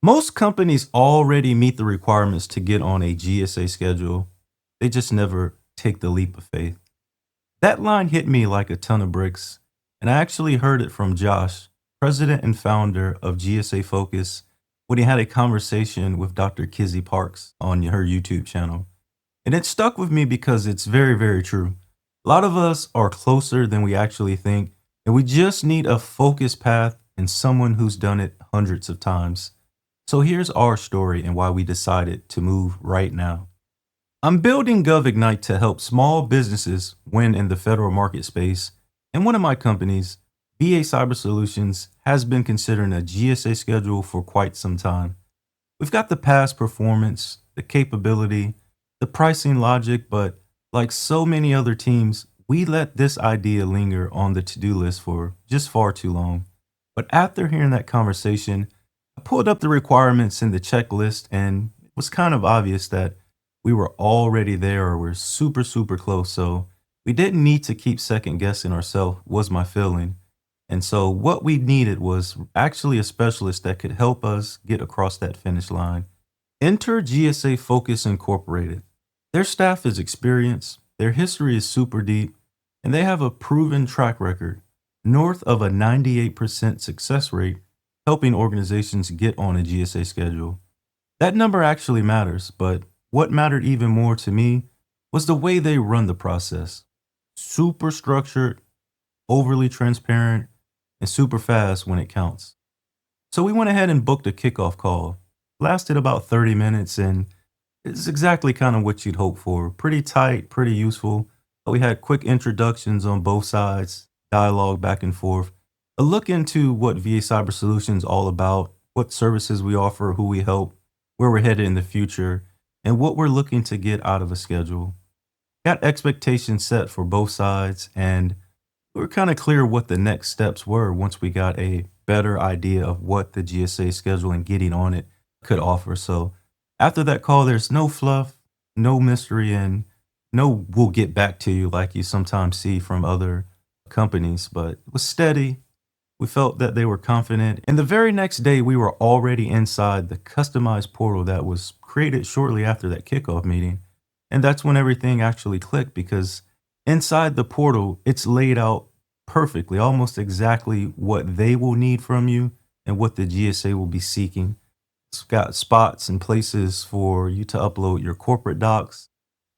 Most companies already meet the requirements to get on a GSA schedule. They just never take the leap of faith. That line hit me like a ton of bricks, and I actually heard it from Josh, president and founder of GSA Focus, when he had a conversation with Dr. Kizzy Parks on her YouTube channel. And it stuck with me because it's very, very true. A lot of us are closer than we actually think, and we just need a focused path and someone who's done it hundreds of times. So here's our story and why we decided to move right now. I'm building Gov Ignite to help small businesses win in the federal market space, and one of my companies, VA Cyber Solutions, has been considering a GSA schedule for quite some time. We've got the past performance, the capability, the pricing logic, but like so many other teams, we let this idea linger on the to-do list for just far too long. But after hearing that conversation, I pulled up the requirements in the checklist, and it was kind of obvious that we were already there or we're super, super close. So we didn't need to keep second guessing ourselves, was my feeling. And so what we needed was actually a specialist that could help us get across that finish line. Enter GSA Focus Incorporated. Their staff is experienced, their history is super deep, and they have a proven track record, north of a 98% success rate, helping organizations get on a GSA schedule. That number actually matters, but what mattered even more to me was the way they run the process. Super structured, overly transparent, and super fast when it counts. So we went ahead and booked a kickoff call. Lasted about 30 minutes, and it's exactly kind of what you'd hope for. Pretty tight, pretty useful. We had quick introductions on both sides, dialogue back and forth, a look into what VA Cyber Solutions is all about, what services we offer, who we help, where we're headed in the future, and what we're looking to get out of a schedule. Got expectations set for both sides, and we were kind of clear what the next steps were once we got a better idea of what the GSA schedule and getting on it could offer. So after that call, there's no fluff, no mystery, and no we'll get back to you like you sometimes see from other companies, but it was steady. We felt that they were confident. And the very next day, we were already inside the customized portal that was created shortly after that kickoff meeting. And that's when everything actually clicked because inside the portal, it's laid out perfectly, almost exactly what they will need from you and what the GSA will be seeking. It's got spots and places for you to upload your corporate docs,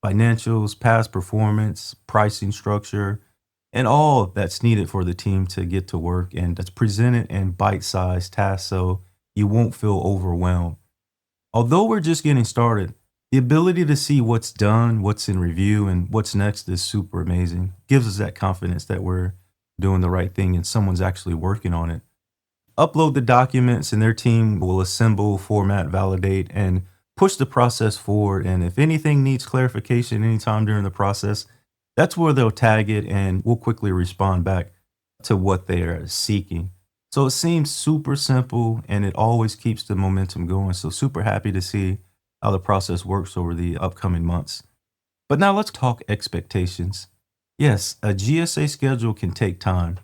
financials, past performance, pricing structure, and all that's needed for the team to get to work. And that's presented in bite-sized tasks so you won't feel overwhelmed. Although we're just getting started, the ability to see what's done, what's in review, and what's next is super amazing. Gives us that confidence that we're doing the right thing and someone's actually working on it. Upload the documents and their team will assemble, format, validate, and push the process forward. And if anything needs clarification anytime during the process, that's where they'll tag it and we'll quickly respond back to what they are seeking. So it seems super simple and it always keeps the momentum going. So super happy to see how the process works over the upcoming months. But now let's talk expectations. Yes, a GSA schedule can take time.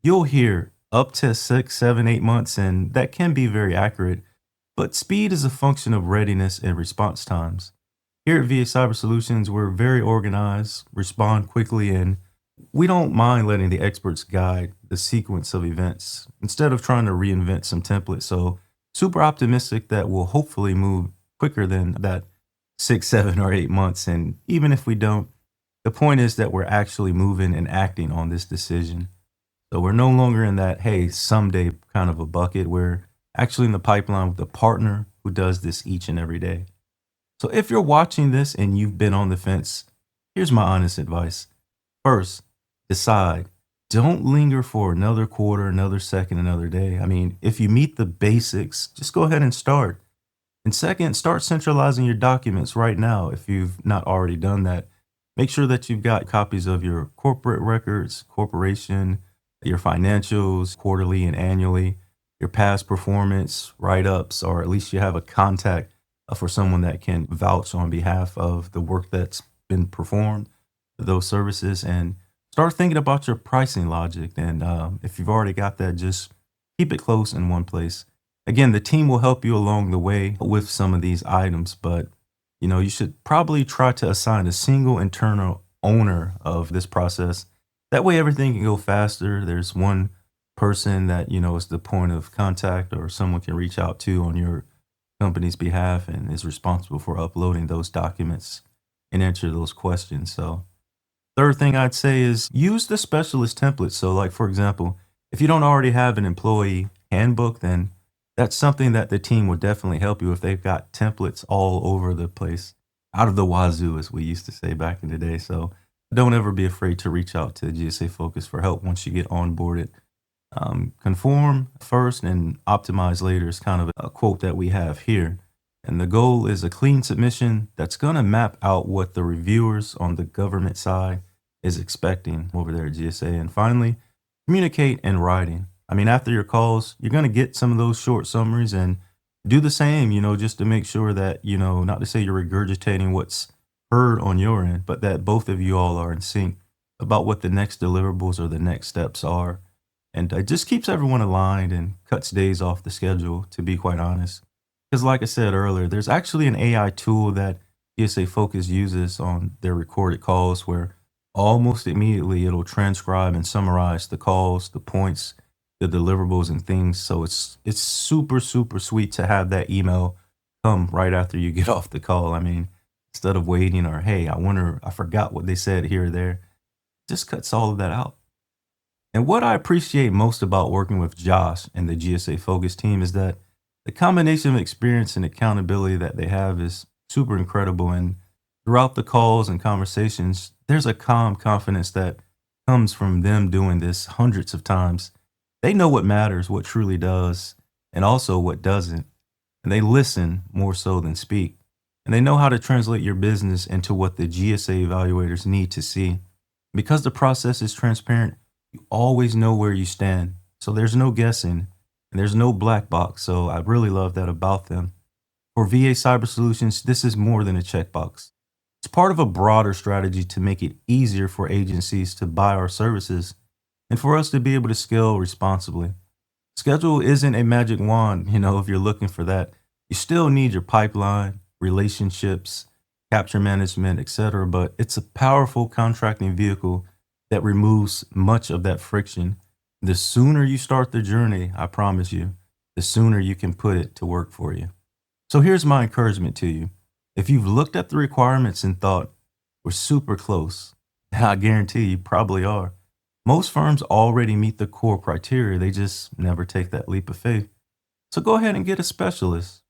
You'll hear up to 6, 7, 8 months, and that can be very accurate. But speed is a function of readiness and response times. Here at VA Cyber Solutions, we're very organized, respond quickly, and we don't mind letting the experts guide the sequence of events instead of trying to reinvent some template. So super optimistic that we'll hopefully move quicker than that 6, 7, or 8 months. And even if we don't, the point is that we're actually moving and acting on this decision. So we're no longer in that, hey, someday kind of a bucket. We're actually in the pipeline with a partner who does this each and every day. So if you're watching this and you've been on the fence, here's my honest advice. First, decide. Don't linger for another quarter, another second, another day. I mean, if you meet the basics, just go ahead and start. And second, start centralizing your documents right now if you've not already done that. Make sure that you've got copies of your corporate records, corporation, your financials, quarterly and annually, your past performance write-ups, or at least you have a contact for someone that can vouch on behalf of the work that's been performed, those services, and start thinking about your pricing logic. And if you've already got that, just keep it close in one place. Again, the team will help you along the way with some of these items, but you should probably try to assign a single internal owner of this process. That way everything can go faster. There's one person that, is the point of contact or someone can reach out to on your company's behalf and is responsible for uploading those documents and answer those questions. So third thing I'd say is use the specialist template. So, like, for example, if you don't already have an employee handbook, then that's something that the team will definitely help you if they've got templates all over the place, out of the wazoo, as we used to say back in the day. So, don't ever be afraid to reach out to GSA Focus for help once you get onboarded. Conform first and optimize later is kind of a quote that we have here. And the goal is a clean submission that's going to map out what the reviewers on the government side is expecting over there at GSA. And finally, communicate in writing. I mean, after your calls, you're going to get some of those short summaries and do the same, just to make sure that, not to say you're regurgitating what's heard on your end, but that both of you all are in sync about what the next deliverables or the next steps are. And it just keeps everyone aligned and cuts days off the schedule, to be quite honest. Because, like I said earlier, there's actually an AI tool that GSA Focus uses on their recorded calls where almost immediately it'll transcribe and summarize the calls, the points, the deliverables, and things. So it's super, super sweet to have that email come right after you get off the call. I mean, instead of waiting or, hey, I forgot what they said here or there, just cuts all of that out. And what I appreciate most about working with Josh and the GSA Focus team is that the combination of experience and accountability that they have is super incredible. And throughout the calls and conversations, there's a calm confidence that comes from them doing this hundreds of times. They know what matters, what truly does, and also what doesn't. And they listen more so than speak. And they know how to translate your business into what the GSA evaluators need to see. Because the process is transparent, you always know where you stand. So there's no guessing and there's no black box. So I really love that about them. For VA Cyber Solutions, this is more than a checkbox. It's part of a broader strategy to make it easier for agencies to buy our services and for us to be able to scale responsibly. Schedule isn't a magic wand, if you're looking for that. You still need your pipeline, relationships, capture management, etc. But it's a powerful contracting vehicle that removes much of that friction. The sooner you start the journey, I promise you, the sooner you can put it to work for you. So here's my encouragement to you. If you've looked at the requirements and thought, we're super close, I guarantee you probably are. Most firms already meet the core criteria, they just never take that leap of faith. So go ahead and get a specialist.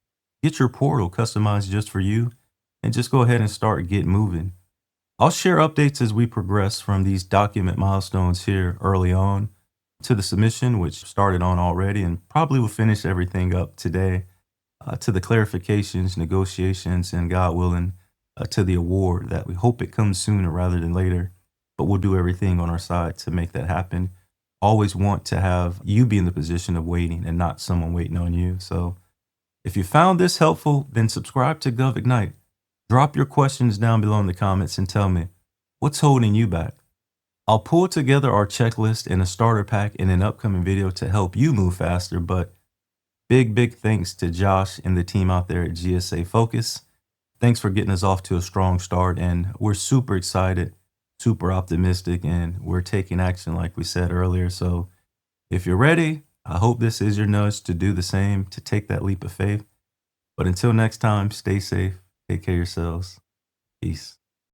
Get your portal customized just for you and just go ahead and start get moving. I'll share updates as we progress from these document milestones here early on to the submission, which started on already and probably will finish everything up today, to the clarifications, negotiations, and God willing, to the award that we hope it comes sooner rather than later. But we'll do everything on our side to make that happen. Always want to have you be in the position of waiting and not someone waiting on you. So if you found this helpful, then subscribe to Gov Ignite. Drop your questions down below in the comments and tell me what's holding you back. I'll pull together our checklist and a starter pack in an upcoming video to help you move faster. But big thanks to Josh and the team out there at GSA Focus. Thanks for getting us off to a strong start. And we're super excited, super optimistic, and we're taking action like we said earlier. So if you're ready, I hope this is your nudge to do the same, to take that leap of faith. But until next time, stay safe. Take care of yourselves. Peace.